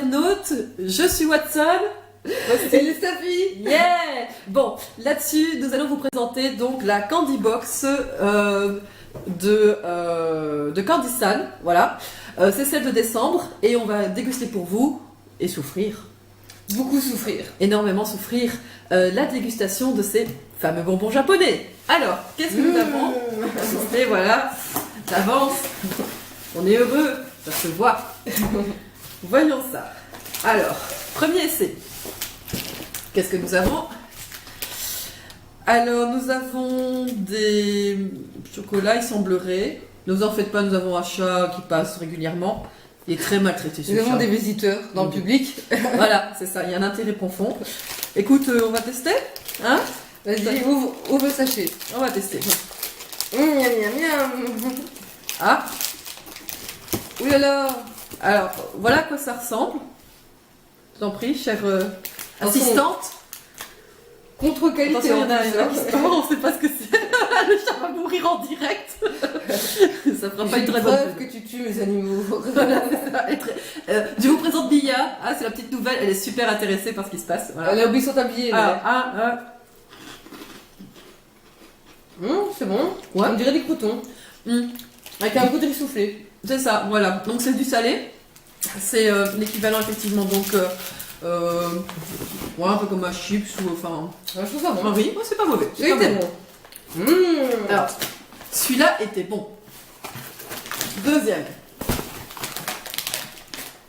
internautes, je suis Watson. C'est les Staffy. Yeah. Bon, là-dessus, nous allons vous présenter donc la Candy Box de Candy San. Voilà, c'est celle de décembre et on va déguster pour vous et souffrir. Beaucoup souffrir. Énormément souffrir la dégustation de ces fameux bonbons japonais. Alors, qu'est-ce que nous avons? Et voilà, j'avance. On est heureux, ça se voit. Voyons ça. Alors, premier essai. Qu'est-ce que nous avons? Alors, nous avons des chocolats, il semblerait. Ne vous en faites pas, nous avons un chat qui passe régulièrement. Il est très maltraité, ce Nous avons chat. des visiteurs dans le public. Voilà, c'est ça, il y a un intérêt profond. Écoute, on va tester, hein? Vas-y, ouvre le sachet. On va tester. Miam, miam, miam. Ah, Ouh là là. alors, voilà à quoi ça ressemble. Je t'en prie, chère assistante. Contre-qualité. Attention, il y en a en plus, un qui se part, on sait pas ce que c'est. Le chat va mourir en direct. Ça fera pas J'ai une une très bonne preuve que tu tues mes animaux. Voilà, c'est ça. Je vous présente Bia. Ah, c'est la petite nouvelle. Elle est super intéressée par ce qui se passe. Voilà. Elle a oublié son tablier. C'est bon. Ouais. On dirait des croutons. Avec un goût de riz soufflé. C'est ça, voilà. Donc c'est du salé. C'est l'équivalent effectivement donc ouais, un peu comme un chips ou enfin. Je trouve ça bon. Un riz. Ouais, c'est pas mauvais. C'est Il pas était mauvais. bon. Alors, celui-là était bon. Deuxième.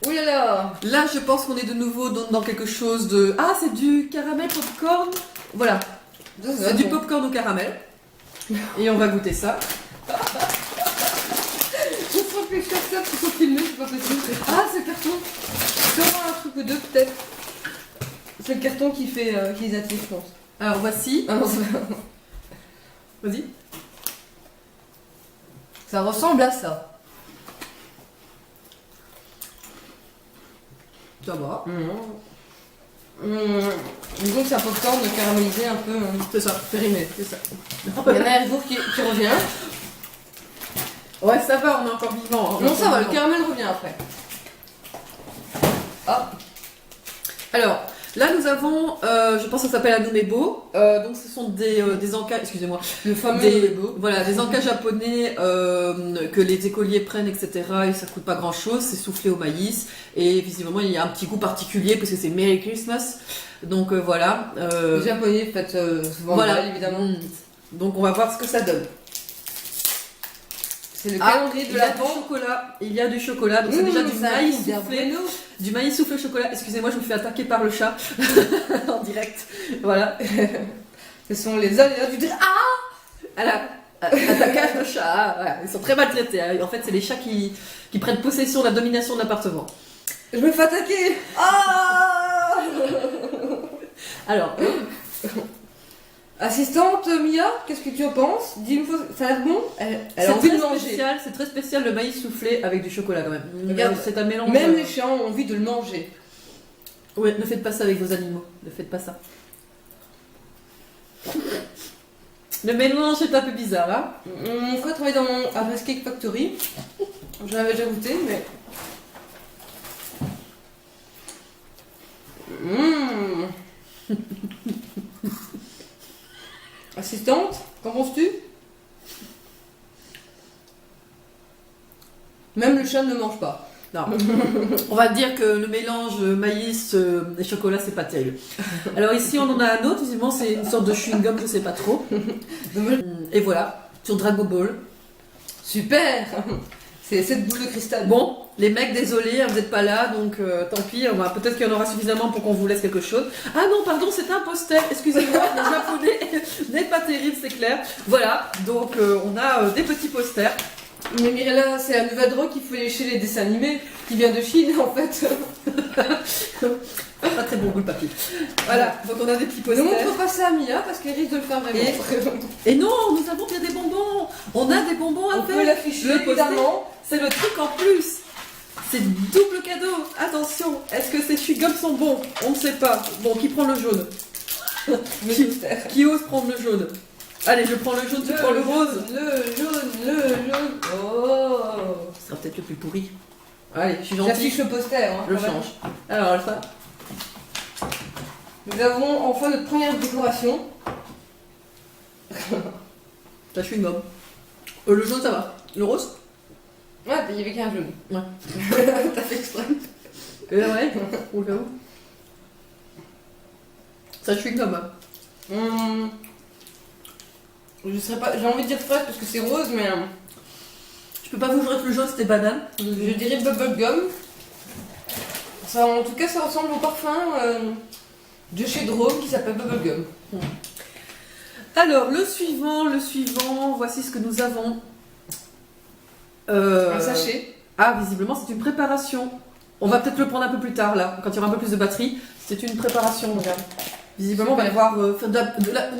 Ouh là là. Là, je pense qu'on est de nouveau dans quelque chose de. Ah, c'est du caramel popcorn. Voilà. C'est du popcorn au caramel. Et on va goûter ça. Je sens que les chasseurs qui sont filmés, c'est pas possible. Ah, c'est le carton. Sûrement un truc ou deux, peut-être. C'est le carton qui fait qui les attire, je pense. Alors, voici. Ah non, c'est pas... Vas-y. Ça ressemble à ça. Ça va. Donc c'est un popcorn caramélisé un peu C'est ça. périmé. C'est ça. Il y en a un jour qui revient. Ouais, ça va, on est encore vivant. Non, ça va, le caramel revient après. Ah. Alors, là nous avons, je pense que ça s'appelle Anumebo. Donc ce sont des encas, excusez-moi, Le fameux Anumebo. Voilà, des encas japonais que les écoliers prennent, etc. Et ça coûte pas grand-chose, c'est soufflé au maïs. Et visiblement, il y a un petit goût particulier parce que c'est Merry Christmas. Donc voilà. Les Japonais fêtent souvent Voilà, Noël, évidemment. Donc on va voir ce que ça donne. C'est le calendrier de il y a l'Avent. du chocolat. Il y a du chocolat, donc c'est déjà du ça maïs arrive bien soufflé. bueno. Du maïs soufflé au chocolat. Excusez-moi, je me fais attaquer par le chat en direct. Voilà. Ce sont les aléas du Attaquage de chat. Voilà. Ils sont très maltraités. Hein. En fait, c'est les chats qui prennent possession de la domination de l'appartement. Je me fais attaquer. Ah. Alors, Assistante Mia, qu'est-ce que tu en penses? Dis-moi, ça a l'air bon? Elle a c'est envie de très manger. spécial. C'est très spécial le maïs soufflé avec du chocolat quand même. Regarde, c'est un mélange. Même les chiens ont envie de le manger. Ouais, ne faites pas ça avec vos animaux. Ne faites pas ça. Le mélange est un peu bizarre, hein. Mon frère travaille dans un Cake Factory. Je l'avais déjà goûté, mais. Assistante, qu'en penses-tu? Même le chat ne mange pas. Non. On va dire que le mélange maïs et chocolat, c'est pas terrible. Alors ici, on en a un autre. Visiblement, c'est une sorte de chewing-gum, je sais pas trop. Et voilà, sur Dragon Ball. Super. C'est cette boule de cristal. Bon, les mecs, désolé, hein, vous n'êtes pas là, donc tant pis. Peut-être qu'il y en aura suffisamment pour qu'on vous laisse quelque chose. Ah non, pardon, c'est un poster. Excusez-moi, le japonais n'est pas terrible, c'est clair. Voilà, donc on a des petits posters. Mais Mirella, c'est la nouvelle drogue qu'il faut lécher les dessins animés, qui vient de Chine en fait. Pas très bon goût le papier. Voilà, donc on a des petits Ne posters. montre pas ça à Mia parce qu'elle risque de le faire vraiment. Et non, nous avons bien des bonbons. On a des bonbons à On faire. peut l'afficher Le poster, évidemment. c'est le truc en plus. C'est double cadeau. Attention, est-ce que ces chewing-gums sont bons? On ne sait pas. Bon, qui prend le jaune? Qui ose prendre le jaune? Allez, je prends le jaune, tu prends le rose. Le jaune. Oh. Ce sera peut-être le plus pourri. Allez, je suis gentille. J'affiche le poster. Hein, Je quand même. change. Alors, ça. Nous avons enfin notre première décoration. Ça, je suis une gomme. Le jaune, ça va. Le rose? Ouais, il y avait qu'un jaune. Ouais. T'as fait exprès. Ouais, on le fait où? Ça, je suis une gomme. Je serais pas. J'ai envie de dire fraise parce que c'est rose, mais Je peux pas vous jurer que le jaune, c'était banane. je dirais bubblegum. Ça, en tout cas, ça ressemble au parfum de chez Drôme qui s'appelle bubblegum. Alors, le suivant, voici ce que nous avons. Un sachet. Ah, visiblement, c'est une préparation. On va peut-être le prendre un peu plus tard, là, quand il y aura un peu plus de batterie. C'est une préparation, regarde. Visiblement, on va devoir faire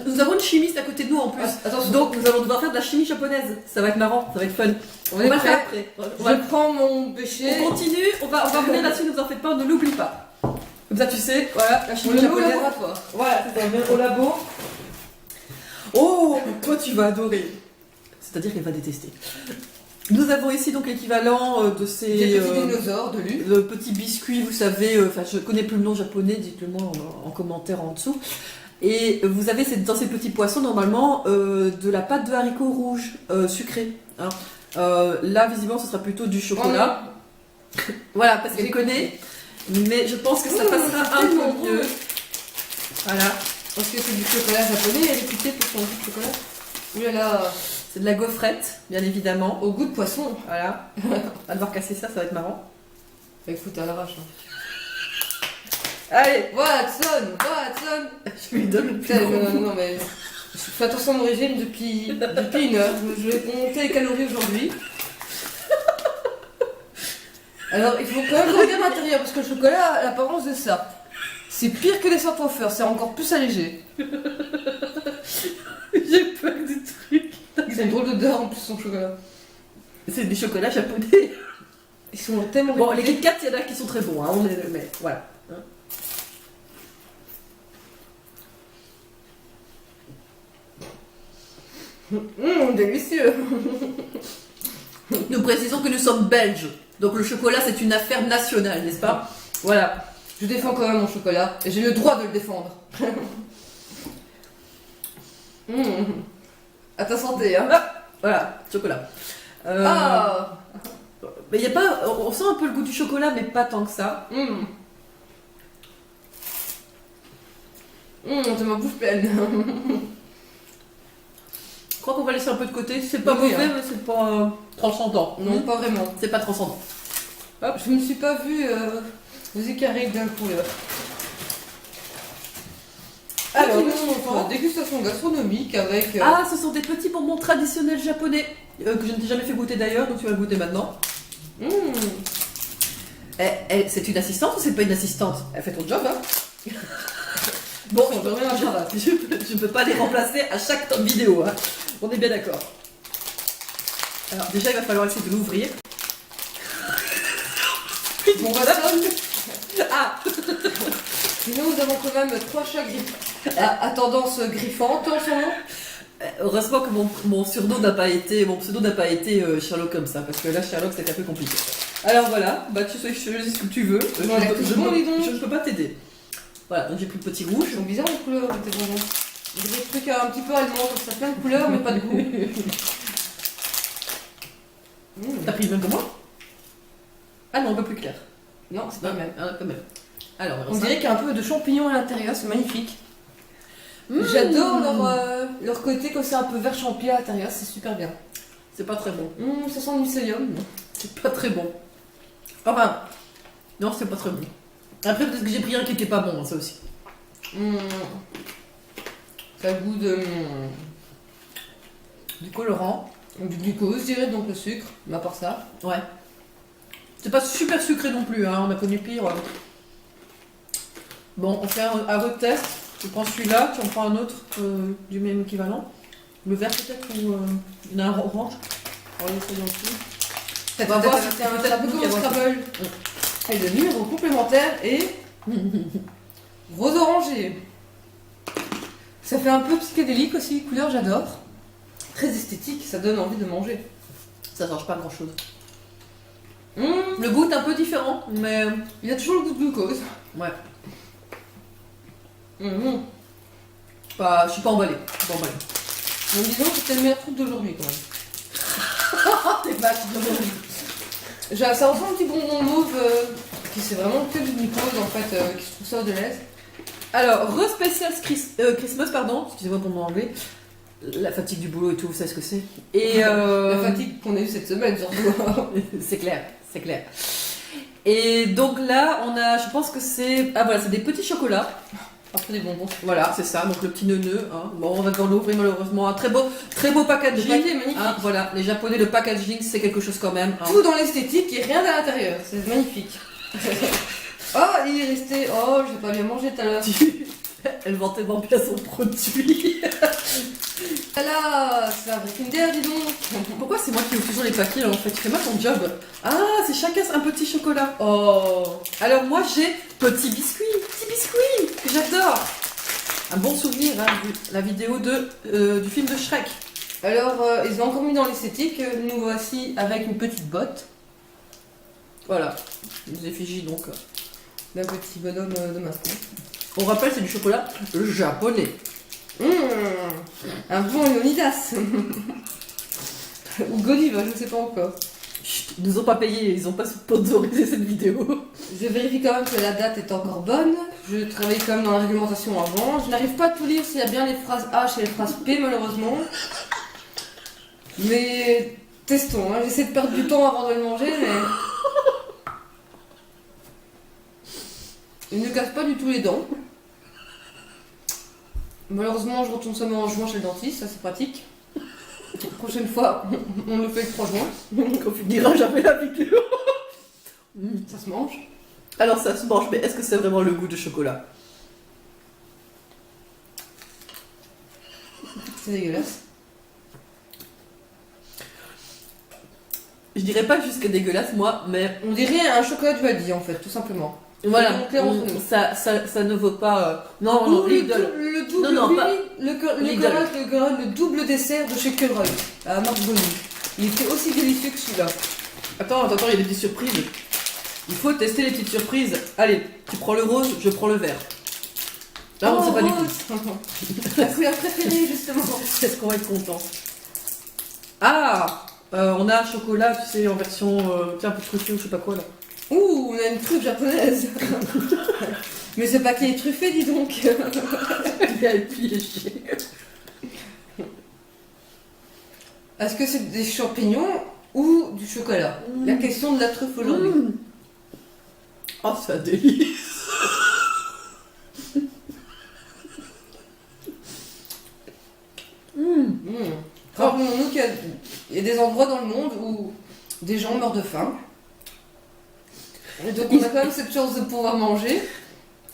nous avons une chimiste à côté de nous en plus. Attention. Donc, nous allons devoir faire de la chimie japonaise. Ça va être marrant, ça va être fun. On va le faire après. Je prends mon péché. On continue, on va revenir là-dessus, ne vous en faites pas, ne l'oublie pas. Comme ça, tu sais, voilà, la On chimie le met au japonaise. laboratoire. Voilà, c'est ça, on met au labo. Oh, toi tu vas adorer. C'est-à-dire qu'elle va détester. Nous avons ici donc l'équivalent de ces Des petits dinosaures de lu. petits biscuits, vous savez, enfin je connais plus le nom japonais, dites-le moi en commentaire en dessous. Et vous avez dans ces petits poissons normalement de la pâte de haricots rouges sucrée. Hein. Là visiblement ce sera plutôt du chocolat. Voilà, parce qu'elle connaît. Mais je pense que ça passera un peu mieux. Voilà. Parce que c'est du chocolat japonais, elle est réputée pour son goût de chocolat. Ouh là là, C'est de la gaufrette, bien évidemment. au goût de poisson. Voilà. On va devoir casser ça, ça va être marrant. Avec foot à l'arrache. Allez, Watson. je lui donne le plus Putain, gros. non, mais je fais attention à mon régime depuis une heure. Je vais compter les calories aujourd'hui. Alors, il faut quand même regarder l'intérieur parce que le chocolat a l'apparence de ça. C'est pire que les Saint-Ofer, c'est encore plus allégé. J'ai peur du truc. C'est une drôle d'odeur en plus son chocolat. C'est du chocolat japonais. Ils sont tellement Bon, les réputés. Kit Kat, il y en a qui sont très bons, hein, mais voilà. Hein. Délicieux. Nous précisons que nous sommes belges, donc le chocolat c'est une affaire nationale, n'est-ce pas? Voilà. Je défends quand même mon chocolat et j'ai le droit de le défendre. À ta santé, hein. Voilà, chocolat. Ah. Mais il y a pas, on sent un peu le goût du chocolat, mais pas tant que ça. C'est ma bouche pleine. Je crois qu'on va laisser un peu de côté. C'est pas Oui, mauvais, hein. mais c'est pas transcendant. Non, pas vraiment. C'est pas transcendant. Hop, je me suis pas vue aux écarés d'un couleur. Alors, Alors, une dégustation gastronomique avec. Ah, ce sont des petits bonbons traditionnels japonais que je ne t'ai jamais fait goûter d'ailleurs, donc tu vas le goûter maintenant. C'est une assistante ou c'est pas une assistante? Elle fait ton job, hein? Bon, On peut rien à faire. je ne peux pas les remplacer à chaque vidéo, hein. On est bien d'accord. Alors déjà, il va falloir essayer de l'ouvrir. Bon, Watson. Ah, Sinon, nous avons quand même 3 chats à tendance griffante en ce moment. heureusement que mon pseudo n'a pas été Sherlock comme ça, parce que là Sherlock c'était un peu compliqué. Alors voilà, bah tu choisis ce que tu veux. Je Ouais, c'est bon, dis donc. ne peux pas t'aider. Voilà, donc j'ai pris le petit rouge. Ils sont bizarres les couleurs de tes bonbons. Il y a des trucs un petit peu allemands, comme ça, plein de couleurs mais pas de goût. T'as pris le même que moi? Ah non, un peu plus clair. Non, c'est pas le même. Ah, quand même. Alors, On dirait qu'il y a un peu de champignons à l'intérieur, c'est magnifique. J'adore leur côté quand c'est un peu vert champi à l'intérieur, c'est super bien. C'est pas très bon. Ça sent le mycélium. C'est pas très bon. Enfin, non, c'est pas très bon. Après, peut-être que j'ai pris un qui était pas bon, hein, ça aussi. Ça a le goût de Du colorant. du glucose, je dirais, donc le sucre, mais à part ça. Ouais. C'est pas super sucré non plus, hein, on a connu pire. Bon, on fait un retest. Tu prends celui-là, tu en prends un autre du même équivalent. Le vert peut-être ou il y en a un orange. On va l'essayer aussi. On va voir si c'est un peut-être peu nous comme qui le avons- Scrabble. Et le numéro complémentaire est rose orangé. Ça fait un peu psychédélique aussi, couleur j'adore. Très esthétique, ça donne envie de manger. Ça change pas grand-chose. Le goût est un peu différent, mais Il a toujours le goût de glucose. ouais. Mmh. Je suis pas emballée. Donc disons que c'était le meilleur truc d'aujourd'hui quand même. T'es vache d'aujourd'hui. Ça ressemble un petit bonbon mauve qui c'est vraiment que du glucose en fait, qui se trouve ça de l'aise. Alors, spécial Christmas, pardon, excusez-moi pour mon anglais. La fatigue du boulot et tout, vous savez ce que c'est. Et La fatigue qu'on a eue cette semaine surtout. c'est clair. Et donc là, on a, je pense que c'est... Ah voilà, c'est des petits chocolats. Après des bonbons. Voilà, c'est ça, donc le petit neuneu. Hein. Bon, on va devoir l'ouvrir malheureusement. Un très beau Le packaging. paquet est magnifique. Hein, voilà, les japonais, le packaging, c'est quelque chose quand même. Hein. Tout dans l'esthétique et rien à l'intérieur. C'est magnifique. Oh, il est resté. Oh, je vais pas bien manger tout à l'heure. Elle vend tellement bien son produit. Voilà, c'est un vrai Kinder, dis donc. Pourquoi c'est moi qui ouvre toujours les paquets en fait? Tu fais mal ton job. Ah, c'est chacun un petit chocolat. Oh. Alors moi j'ai petit biscuit que j'adore. Un bon souvenir, hein, la vidéo du film de Shrek. Alors, ils ont encore mis dans l'esthétique. Nous voici avec une petite botte Voilà, des effigies donc. d'un petit bonhomme de masque. On rappelle, c'est du chocolat japonais. Un bon Leonidas. Ou Godiva, je sais pas encore. Chut, ils nous ont pas payé, ils ont pas sponsorisé cette vidéo. Je vérifie quand même que la date est encore bonne. Je travaille quand même dans la réglementation avant. Je n'arrive pas à tout lire s'il y a bien les phrases H et les phrases P malheureusement. Mais testons, hein. J'essaie de perdre du temps avant de le manger, mais... Il ne casse pas du tout les dents. Malheureusement, je retourne seulement en juin chez le dentiste, ça c'est pratique. La prochaine fois, on le fait le 3 juin. On finira jamais la vidéo. Ça se mange. Alors ça se mange, mais est-ce que c'est vraiment le goût de chocolat? C'est dégueulasse. Je dirais pas jusqu'à dégueulasse moi, mais On dirait un chocolat du Aldi en fait, tout simplement. voilà, Donc, clairement, entre nous. ça ne vaut pas... Non, non, Ou Lidl. le double, Non, non, pas- le double dessert de chez Kelroy, à Marc Bonny. Il était aussi délicieux que celui-là. Attends, il y a des petites surprises. Il faut tester les petites surprises. Allez, tu prends le rose, je prends le vert. Là, on ne sait pas du tout. La couleur préférée, justement. Est-ce qu'on va être content? Ah on a un chocolat, tu sais, en version un peu truffé ou je sais pas quoi là. Ouh, on a une truffe japonaise. Mais ce paquet est truffé, dis donc. Il a piégé. Est-ce que c'est des champignons ou du chocolat? La question de la truffe aujourd'hui. Oh, c'est un délice. Rappelons-nous qu'il y a des endroits dans le monde où des gens meurent de faim. Et donc on a quand même cette chance de pouvoir manger.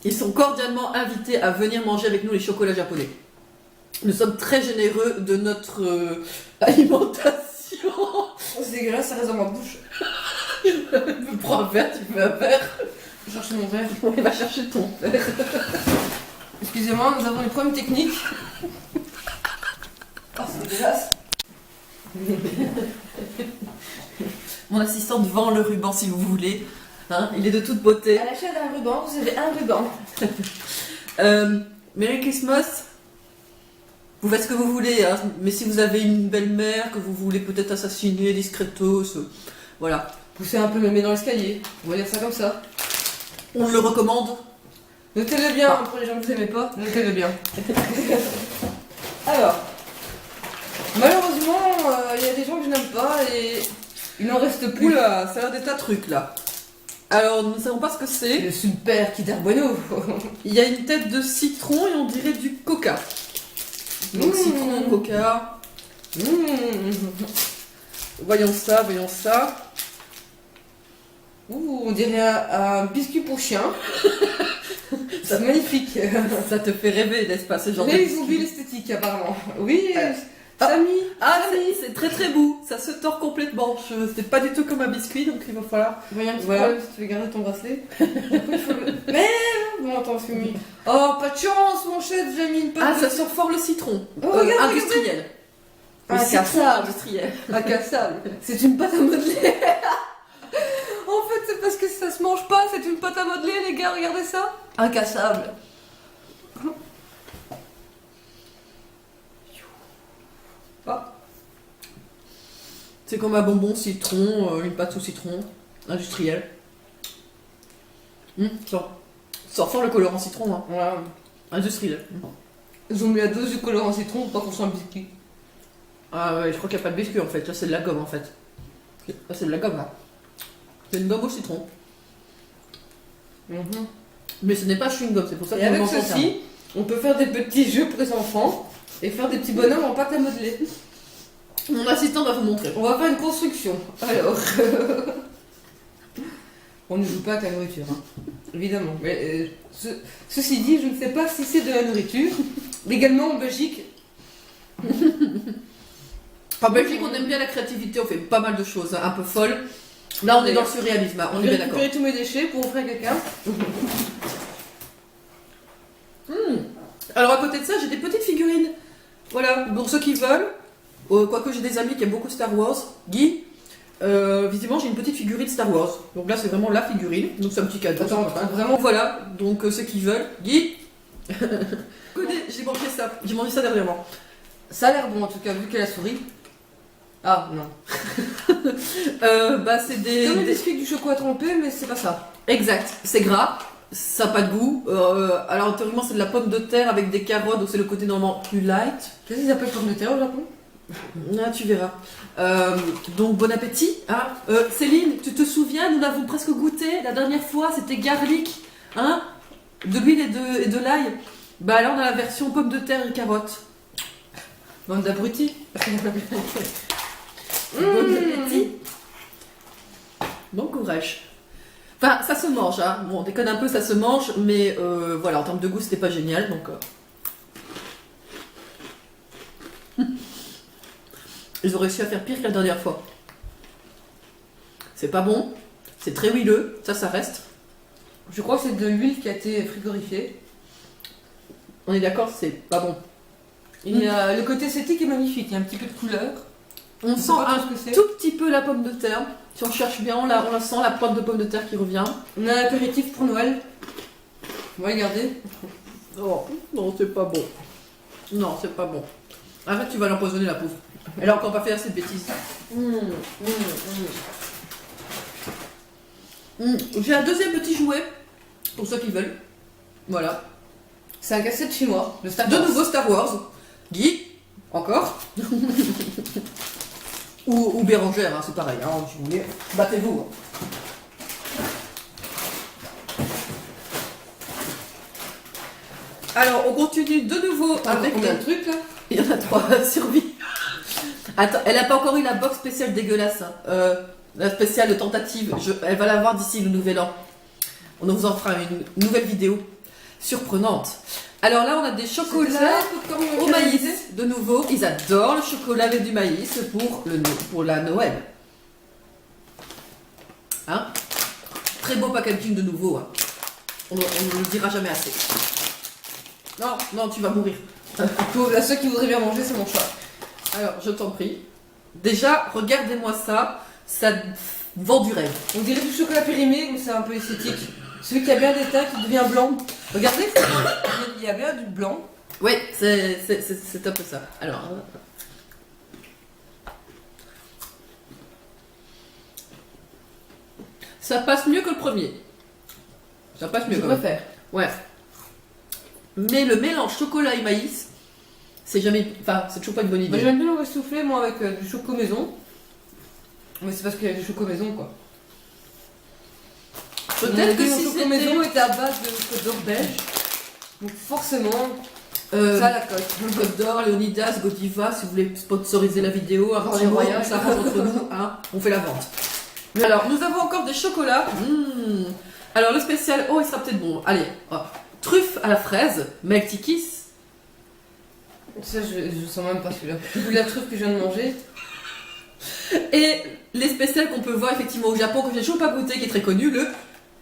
Ils sont cordialement invités à venir manger avec nous les chocolats japonais. Nous sommes très généreux de notre alimentation. Oh, c'est dégueulasse, ça reste dans ma bouche. Tu prends un verre, tu fais un verre. Je vais chercher mon verre. Il va chercher ton verre. Excusez-moi, nous avons des problèmes techniques. Oh, c'est dégueulasse. Mon assistante vend le ruban si vous voulez. Hein, il est de toute beauté. À l'achat d'un ruban, vous avez un ruban. Merry Christmas. Vous faites ce que vous voulez, hein, mais si vous avez une belle-mère que vous voulez peut-être assassiner discretos, voilà. Poussez un peu mémé dans l'escalier. On va dire ça comme ça. On le recommande. Notez-le bien, pour les gens que vous aimez pas, notez-le bien. Alors, malheureusement, il y a des gens que je n'aime pas et il n'en reste plus. Oula, ça a l'air d'être un truc là. Alors, nous ne savons pas ce que c'est. Le super Kinder Bueno. Il y a une tête de citron et on dirait du coca. Donc citron, coca. Voyons ça, voyons ça. Ouh, on dirait un biscuit pour chien. C'est magnifique. Ça te fait rêver, n'est-ce pas, ce genre de Mais ils biscuit. ont vu l'esthétique apparemment. Oui, Ah. Samy. Ah, c'est très très beau. Ça se tord complètement. C'est pas du tout comme un biscuit, donc il va falloir... Voyons un petit Voilà. problème si tu veux garder ton bracelet. Du coup, il faut le... Mais bon, attends, c'est mis. Oh, pas de chance, mon chef, j'ai mis une Ah, patte ça de... sent fort le citron. Oh, regarde, Industriel. Le citron Incassable. industriel. Incassable. C'est une pâte à modeler. c'est parce que ça se mange pas, c'est une pâte à modeler, les gars, regardez ça. Incassable. Ah. C'est comme un bonbon citron, une pâte au citron industrielle. Ça sent le colorant citron, hein. Voilà. Industriel. Ils ont mis la dose du colorant citron pour pas qu'on sent le biscuit. Ah ouais, je crois qu'il n'y a pas de biscuit en fait. Là, c'est de la gomme en fait. Là, c'est de la gomme là. C'est une gomme au citron. Mais ce n'est pas chewing-gum, c'est pour ça Et qu'on avec mange en ceci, on peut faire des petits jeux pour les enfants et faire des petits bonhommes en pâte à modeler. Mon assistant va vous montrer. On va faire une construction. Alors, on ne joue pas avec la nourriture, hein. Évidemment. Mais, ceci dit, je ne sais pas si c'est de la nourriture. Légalement, en Belgique. En Belgique, on aime bien la créativité, on fait pas mal de choses, hein, un peu folles. Là, on est dans le surréalisme, hein, on est Je vais bien d'accord. récupérer tous mes déchets pour offrir à quelqu'un. Alors, à côté de ça, j'ai des petites figurines. Voilà, pour ceux qui veulent. Quoique j'ai des amis qui aiment beaucoup Star Wars. Guy, visiblement, j'ai une petite figurine Star Wars. Donc là, c'est vraiment la figurine. Donc c'est un petit cadeau. Attends, sympa. vraiment. Voilà, donc ceux qui veulent. Guy, j'ai mangé ça. J'ai mangé ça dernièrement. Ça a l'air bon en tout cas, vu qu'elle a souris. Ah non. Bah, c'est des. Comme des biscuits avec du chocolat trempé, mais c'est pas ça. Exact, c'est gras. Ça n'a pas de goût. Alors, théoriquement, c'est de la pomme de terre avec des carottes, donc c'est le côté normalement plus light. Qu'est-ce qu'ils appellent pomme de terre au Japon? Ah, tu verras. Donc, bon appétit. Hein. Céline, tu te souviens, nous l'avons presque goûté la dernière fois, c'était garlic, hein, de l'huile et de l'ail. Bah là, on a la version pomme de terre et carottes. Bande d'abrutis. Bon appétit. Bon courage. Enfin, ça se mange, hein. Bon, on déconne un peu, ça se mange, mais voilà, en termes de goût, c'était pas génial, donc... Ils ont réussi à faire pire que la dernière fois. C'est pas bon, c'est très huileux, ça reste. Je crois que c'est de l'huile qui a été frigorifiée. On est d'accord, c'est pas bon. Il y a le côté esthétique est magnifique, il y a un petit peu de couleur. On Je sent sais pas un trop ce que c'est. tout petit peu la pomme de terre. Si on cherche bien, on la sent, la pointe de pomme de terre qui revient. On a un apéritif pour Noël. On va regarder. Oh, non, c'est pas bon. Non, c'est pas bon. Arrête, tu vas l'empoisonner, la pauvre. Elle a encore pas fait assez de bêtises. J'ai un deuxième petit jouet, pour ceux qui veulent. Voilà. C'est un cassette chinois de Star De Wars. nouveau Star Wars. Guy, encore. ou Bérangère, hein, c'est pareil. Hein, si vous voulez, battez-vous. Hein. Alors, on continue de nouveau avec combien de trucs là? Il y en a 3 survie. Attends, elle n'a pas encore eu la box spéciale dégueulasse. Hein. La spéciale tentative. Elle va l'avoir d'ici le nouvel an. On vous en fera une nouvelle vidéo surprenante. Alors là, on a des chocolats au maïs. De nouveau, ils adorent le chocolat avec du maïs pour la Noël. Hein? Très beau packaging de nouveau. Hein. On ne le dira jamais assez. Non, non, tu vas mourir. Pour ceux qui voudraient bien manger, c'est mon choix. Alors, je t'en prie. Déjà, regardez-moi ça. Ça vend du rêve. On dirait du chocolat périmé, mais c'est un peu esthétique. Celui qui a bien des teintes qui devient blanc. Regardez, il y a bien du blanc. Oui, c'est un peu ça. Alors. Ça passe mieux que le premier. Ça passe mieux Je quand même. préfère. Ouais. Mais le mélange chocolat et maïs, c'est jamais. Enfin, c'est toujours pas une bonne idée. J'aime bien le souffler, moi, avec du choco maison. Mais c'est parce qu'il y a du choco maison, quoi. Peut-être que mon si choco c'était. maison était à base de Côte d'Or belge. Donc forcément, Euh, ça à la cote. Côte d'Or, Léonidas, Godiva, si vous voulez sponsoriser la vidéo, un petit les mot, voyages. ça rentre entre nous, hein, on fait la vente. Alors, nous avons encore des chocolats. Alors, le spécial, oh, il sera peut-être bon. Allez, oh. Truffe à la fraise, Melty Kiss. Ça, je sens même pas celui-là. Vu la truffe que je viens de manger. Et les spéciales qu'on peut voir effectivement au Japon, que j'ai toujours pas goûté, qui est très connu, le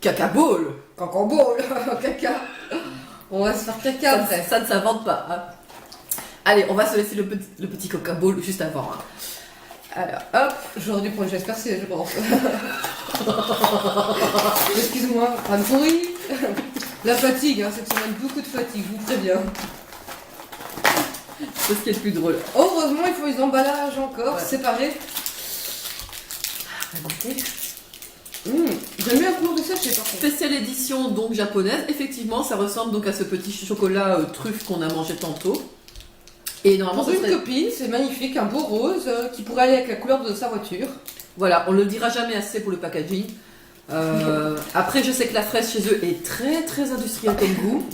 Caca Ball. Cacambo, caca. On va se faire caca après. Ça ne s'invente pas. Hein. Allez, on va se laisser le petit Coca Ball juste avant. Hein. Alors, hop. J'aurais dû prendre une chaise percée, je pense. Excuse-moi, pas de pourri. La fatigue, hein, cette semaine, beaucoup de fatigue, je vous préviens. C'est ce qui est le plus drôle. Heureusement, il faut les emballages encore, Ouais. séparés. J'aime bien la couleur de sachet par contre. Spéciale édition donc japonaise. Effectivement, ça ressemble donc à ce petit chocolat truffe qu'on a mangé tantôt. Et normalement, Pour ce une serait... copine, c'est magnifique, un beau rose qui pourrait aller avec la couleur de sa voiture. Voilà, on le dira jamais assez pour le packaging. Après, je sais que la fraise chez eux est très très industrielle comme goût.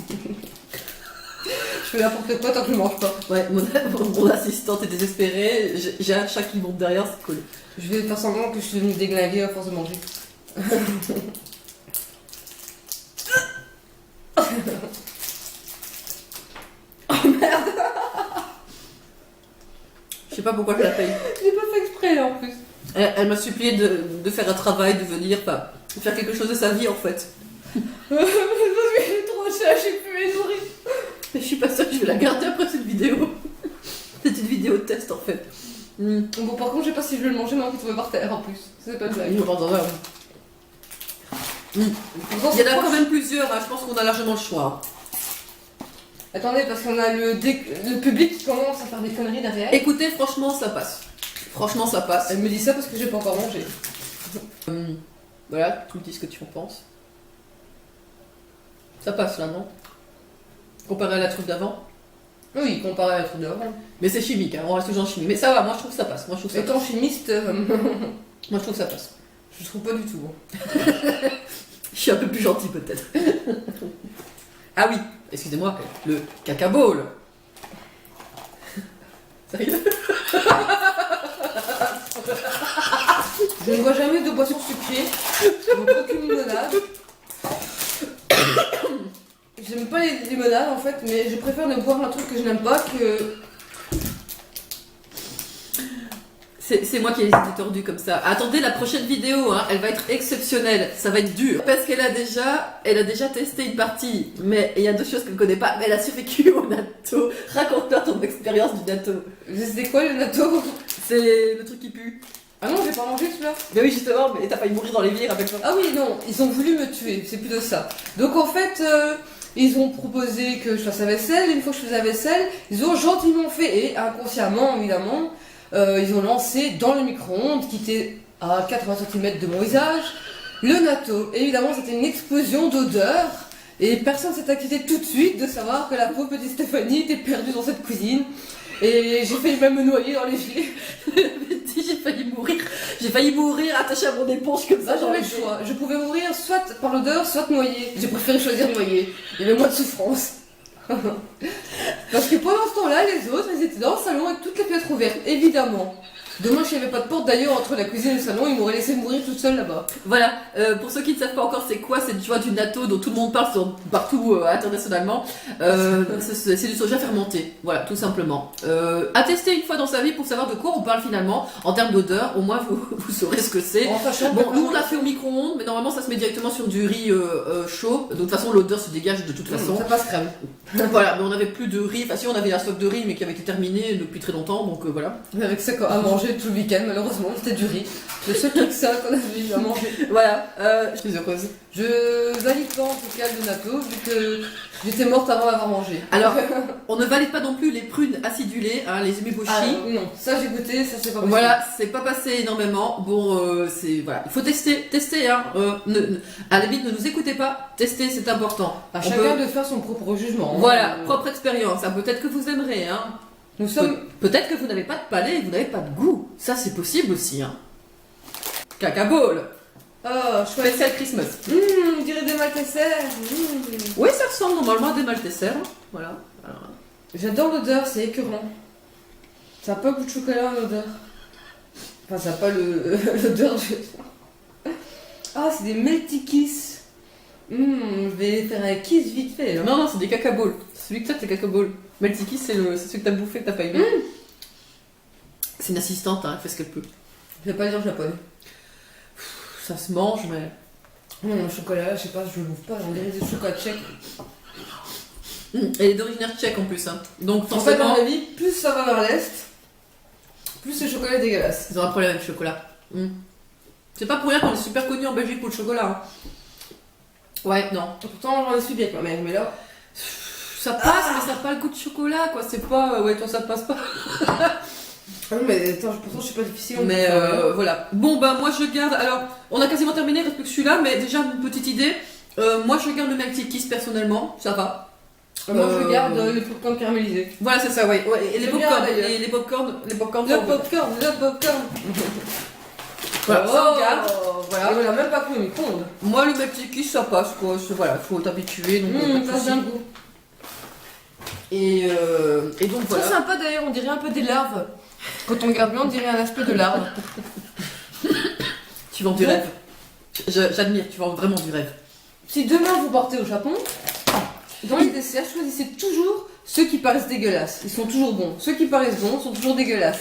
Je fais n'importe quoi tant que je ne mange pas. Ouais, mon assistante est désespérée. J'ai un chat qui monte derrière, c'est cool. Je vais faire semblant que je suis devenue déglinguée à force de manger. Je sais pas pourquoi je la paye. Je l'ai pas fait exprès là en plus. Elle m'a supplié de faire un travail, de venir, de faire quelque chose de sa vie en fait. Parce que j'ai trop de chat, j'ai plus les nourrir. Mais je suis pas sûre que je vais la garder après cette vidéo. C'est une vidéo de test en fait. Bon, par contre, je sais pas si je vais le manger maintenant qu'il est tombé par terre en plus. C'est pas une blague. Il y en a quand même plusieurs, hein. Je pense qu'on a largement le choix. Attendez, parce qu'on a le public qui commence à faire des conneries derrière. Écoutez, franchement, ça passe. Franchement, ça passe. Elle me dit ça parce que j'ai pas encore mangé. Voilà, tu me dis ce que tu en penses. Ça passe là, non? Comparé à la truffe d'avant. Oui, comparé à la truc d'avant. Mais c'est chimique, hein. On reste toujours en chimie. Mais ça va, moi je trouve que ça passe. Moi je trouve que ça passe. Étant chimiste, Moi je trouve que ça passe. je trouve pas du tout. Je suis un peu plus gentil peut-être. Ah oui, excusez-moi, le caca ball. Sérieux? Je ne bois jamais de boisson sucrée, donc aucune limonade. J'aime pas les limonades en fait, mais je préfère ne boire un truc que je n'aime pas que. C'est moi qui ai les idées tordues comme ça. Attendez la prochaine vidéo, hein, elle va être exceptionnelle, ça va être dur. Parce qu'elle a déjà testé une partie, mais il y a deux choses qu'elle ne connaît pas, mais elle a survécu au natto. Raconte-toi ton expérience du natto. C'était quoi le natto? C'est le truc qui pue. Ah non, j'ai pas mangé celui-là. Mais oui, justement, mais t'as failli mourir dans les vires avec moi. Ah oui, non, ils ont voulu me tuer, c'est plutôt ça. Donc en fait, ils ont proposé que je fasse la vaisselle, et une fois que je faisais la vaisselle, ils ont gentiment fait, et inconsciemment évidemment, ils ont lancé dans le micro-ondes qui était à 80 cm de mon visage le natto. Et évidemment, c'était une explosion d'odeur, et personne s'est inquiété tout de suite de savoir que la pauvre petite Stéphanie était perdue dans cette cuisine. Et j'ai failli même me noyer dans les filets. J'ai failli mourir attaché à mon éponge comme ça, J'avais le choix. Je pouvais mourir soit par l'odeur, soit noyer. J'ai préféré choisir noyer. Il y avait moins de souffrance. Parce que pendant ce temps-là, les autres, ils étaient dans le salon avec toutes les fenêtres ouvertes, évidemment. Dommage qu'il n'y avait pas de porte d'ailleurs entre la cuisine et le salon, ils m'auraient laissé mourir toute seule là-bas. Voilà, pour ceux qui ne savent pas encore c'est quoi, c'est du natto dont tout le monde parle partout internationalement. C'est du soja fermenté, voilà, tout simplement. À tester une fois dans sa vie pour savoir de quoi on parle finalement en termes d'odeur, au moins vous saurez ce que c'est. Bon, nous on l'a fait au micro-ondes, mais normalement ça se met directement sur du riz chaud, de toute façon l'odeur se dégage de toute façon. Ça passe crème. Voilà, mais on n'avait plus de riz, enfin si on avait un stock de riz mais qui avait été terminé depuis très longtemps, donc voilà. Mais avec ça à manger tout le week-end, malheureusement, c'était du riz. Le seul truc ça qu'on avait eu à manger. Voilà, je suis heureuse. Je valide pas en tout cas le natto, vu que j'étais morte avant d'avoir mangé. Alors, on ne valide pas non plus les prunes acidulées, hein, les umeboshi. Ah, non, ça j'ai goûté, ça c'est pas possible. Voilà, c'est pas passé énormément. Bon, c'est voilà, il faut tester, hein. À la limite, ne nous écoutez pas. Tester, c'est important. À chacun de faire son propre jugement. Voilà, propre expérience. Hein. Peut-être que vous aimerez, hein. Nous sommes. Peut-être que vous n'avez pas de palais, vous n'avez pas de goût. Ça, c'est possible aussi, hein. Caca ball. Oh, chouette. Spécial Christmas. On dirait des maltesers. Oui, ça ressemble normalement à des maltesers. Voilà. Alors, j'adore l'odeur, c'est écœurant. Ça n'a pas goût de chocolat l'odeur. Enfin, ça n'a pas l'odeur de. Ah, c'est des melty kiss. Je vais faire un kiss vite fait. Là. non, c'est des caca balls. Celui que t'as, c'est caca ball. Melty Kiss, c'est celui que t'as bouffé, que t'as pas aimé. C'est une assistante, hein, elle fait ce qu'elle peut. Je vais pas dire japonais. Ça se mange, mais. Le chocolat, je sais pas, je le bouffe pas, on dirait du chocolat tchèque. Elle est d'origine tchèque en plus. Hein. Donc, En fait, à forcément. mon avis, plus ça va vers l'est, Plus le chocolat est dégueulasse. Ils ont un problème avec le chocolat. C'est pas pour rien qu'on est super connu en Belgique pour le chocolat. Hein. Ouais, non. Pourtant, j'en ai suivi avec ma mère, mais là. Ça passe, mais ça n'a pas le goût de chocolat, quoi. C'est pas. Ouais, toi, ça passe pas. Ah non, mais attends, pourtant, je suis pas difficile. Mais voilà. Bon, bah, moi, je garde. Alors, on a quasiment terminé, reste plus que celui-là, mais déjà, une petite idée. Moi, je garde le Melty Kiss personnellement, ça va. Moi, je garde le popcorn caramélisé. Voilà, c'est ça, ouais. Et les J'aime bien, popcorn. d'ailleurs. Et les popcorn. Les popcorn. Le popcorn. Voilà, ça, on garde. Voilà. Et on a même pas pris au micro-ondes. Moi, le Melty Kiss, ça passe, quoi. Voilà, faut t'habituer. Donc, pas de Ça a souci. un goût. Et donc, voilà. C'est sympa d'ailleurs, on dirait un peu des larves. Quand on regarde bien, on dirait un aspect de larve. Tu vends du rêve. J'admire, tu vends vraiment du rêve. Si demain vous partez au Japon, dans les desserts, choisissez toujours ceux qui paraissent dégueulasses. Ils sont toujours bons. Ceux qui paraissent bons sont toujours dégueulasses.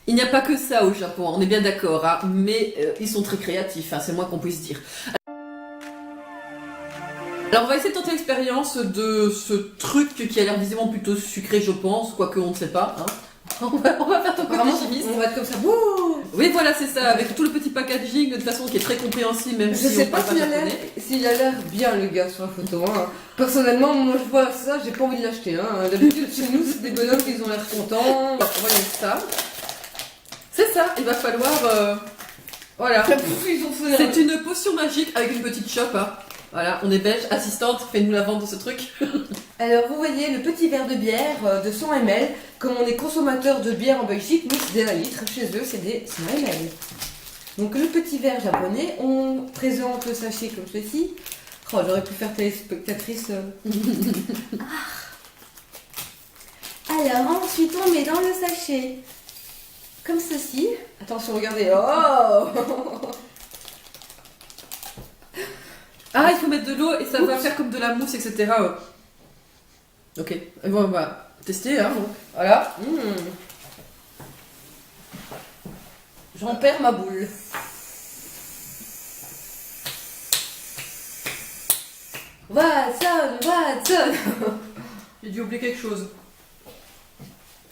Il n'y a pas que ça au Japon, on est bien d'accord, hein, mais ils sont très créatifs, hein, c'est le moins qu'on puisse dire. Alors on va essayer de tenter l'expérience de ce truc qui a l'air visiblement plutôt sucré, je pense, quoique on ne sait pas. Hein. On va faire ton côté chimiste. On va être comme ça. Wouh. Oui, voilà, c'est ça, avec tout le petit packaging, de toute façon, qui est très compréhensible, même Je si sais on pas parle s'il a l'air bien le gars sur la photo. Hein. Personnellement, moi je vois ça, j'ai pas envie de l'acheter. Hein. D'habitude chez nous, c'est des bonhommes qui ont l'air contents. On va mettre ça. C'est ça, il va falloir... Voilà. C'est une potion magique avec une petite chope. Hein. Voilà, on est belge, assistante, fais-nous la vente de ce truc. Alors vous voyez le petit verre de bière de 100 ml. Comme on est consommateur de bière en Belgique, nous c'est des 1 litre. Chez eux c'est des 100 ml. Donc le petit verre japonais, on présente le sachet comme ceci. Oh, j'aurais pu faire téléspectatrice. Alors ensuite on met dans le sachet comme ceci. Attention, regardez. Oh. Ah, il faut mettre de l'eau et ça va faire comme de la mousse, etc. Ok, et bon, on va tester. Hein. Voilà. J'en perds ma boule. Watson. J'ai dû oublier quelque chose.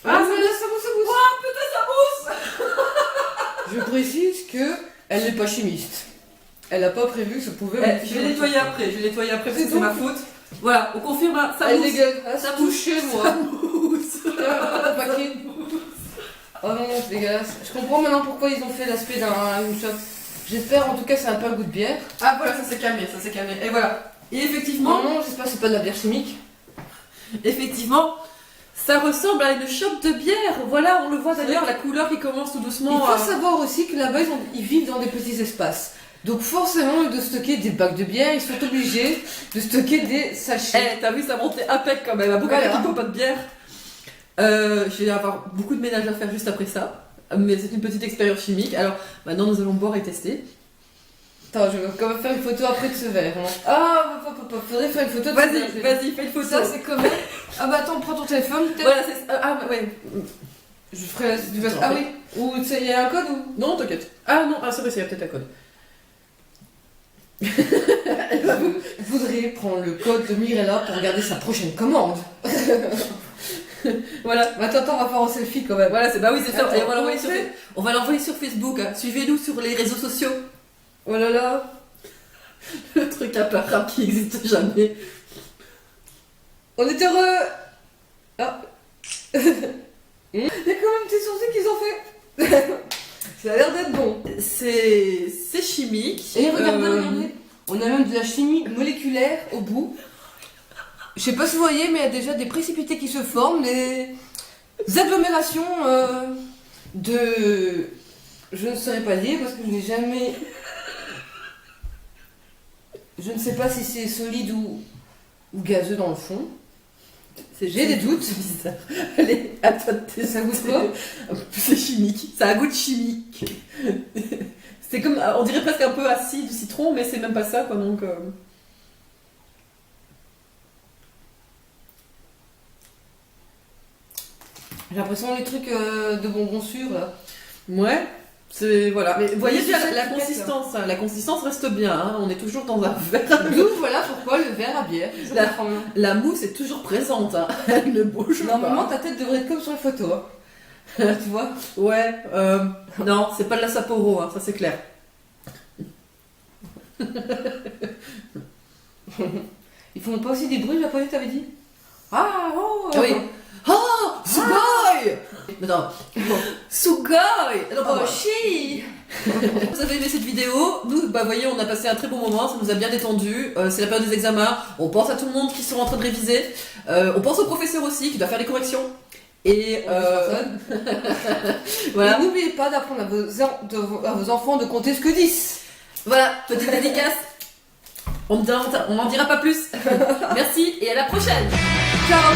Ah, ça mousse. Oh, putain, ça mousse. Je précise que elle n'est pas chimiste. Elle n'a pas prévu que ça pouvait. Je vais nettoyer après, parce que c'est ma faute. Voilà, on confirme, hein, ça elle mousse. dégueule. Ça Ça mousse. touche moi. Ça mousse. Oh non, c'est dégueulasse. Je comprends maintenant pourquoi ils ont fait l'aspect d'une shot. J'espère en tout cas c'est un peu un goût de bière. Ah voilà, ça s'est calmé. Et voilà. Et effectivement, Non, j'espère que c'est pas de la bière chimique. effectivement, ça ressemble à une chope de bière. Voilà, on le voit d'ailleurs, la couleur qui commence tout doucement. Il faut savoir aussi que là-bas ils vivent dans des petits espaces. Donc forcément, de stocker des bacs de bière, ils sont obligés de stocker des sachets. Eh, t'as vu, ça montait à peine quand même. À beaucoup Voilà. qui ne boit pas de bière. Je vais avoir beaucoup de ménage à faire juste après ça. Mais c'est une petite expérience chimique. Alors, maintenant, nous allons boire et tester. Attends, je vais quand même faire une photo après de ce verre. Hein. Ah, faudrait faire une photo de ce verre. Vas-y, fais une photo. Ça, c'est comment? Ah bah attends, prends ton téléphone peut-être. Voilà, c'est... Ah, ouais. Je ferai la... Ah oui. Ou il y a un code ou? Non, t'inquiète. Ah non, c'est vrai, il y a peut-être un code. Je voudrais prendre le code de Mirella pour regarder sa prochaine commande. Voilà. Mais attends, on va faire un selfie quand même. Voilà, c'est... Bah oui, c'est ça. Attends, Et on va l'envoyer comment sur Facebook. Hein. Suivez-nous sur les réseaux sociaux. Oh là là. Le truc imparable qui n'existe jamais. On est heureux. Ah. Il y a quand même des sourcils qu'ils ont fait. Ça a l'air d'être bon. C'est chimique. Et regardez, on a même de la chimie moléculaire au bout. Je sais pas si vous voyez, mais il y a déjà des précipités qui se forment, des agglomérations de... Je ne saurais pas dire parce que je n'ai jamais... Je ne sais pas si c'est solide ou gazeux dans le fond. J'ai des doutes. C'est bizarre. Allez, à toi de tester. Ça goûte quoi? C'est chimique. Ça a goût de chimique. C'est comme, on dirait presque un peu acide, citron, mais c'est même pas ça, quoi, donc... J'ai l'impression des trucs de bonbons sûrs là. Ouais, c'est... Voilà. Mais vous voyez Oui, bien c'est la ça, consistance, hein. La consistance reste bien, hein. On est toujours dans un verre. D'où voilà pourquoi le verre à bière. Je La- comprends bien. La mousse est toujours présente, hein. Elle ne bouge Normalement pas. ta tête devrait être comme sur la photo. Hein. Tu vois? Ouais, non, c'est pas de la Sapporo, hein, ça c'est clair. Ils font pas aussi des bruits japonais, t'avais dit? Ah, oh, Ah oui. Oh, Sugoi. Attends. Sugoi. Oh, chi. Vous avez aimé cette vidéo? Nous, bah voyez, on a passé un très bon moment, ça nous a bien détendu. C'est la période des examens. On pense à tout le monde qui sont en train de réviser. On pense au professeur aussi qui doit faire les corrections. Et voilà. N'oubliez pas d'apprendre à vos enfants de compter ce que 10. Voilà, petite dédicace. On n'en dira pas plus. Merci et à la prochaine. Ciao.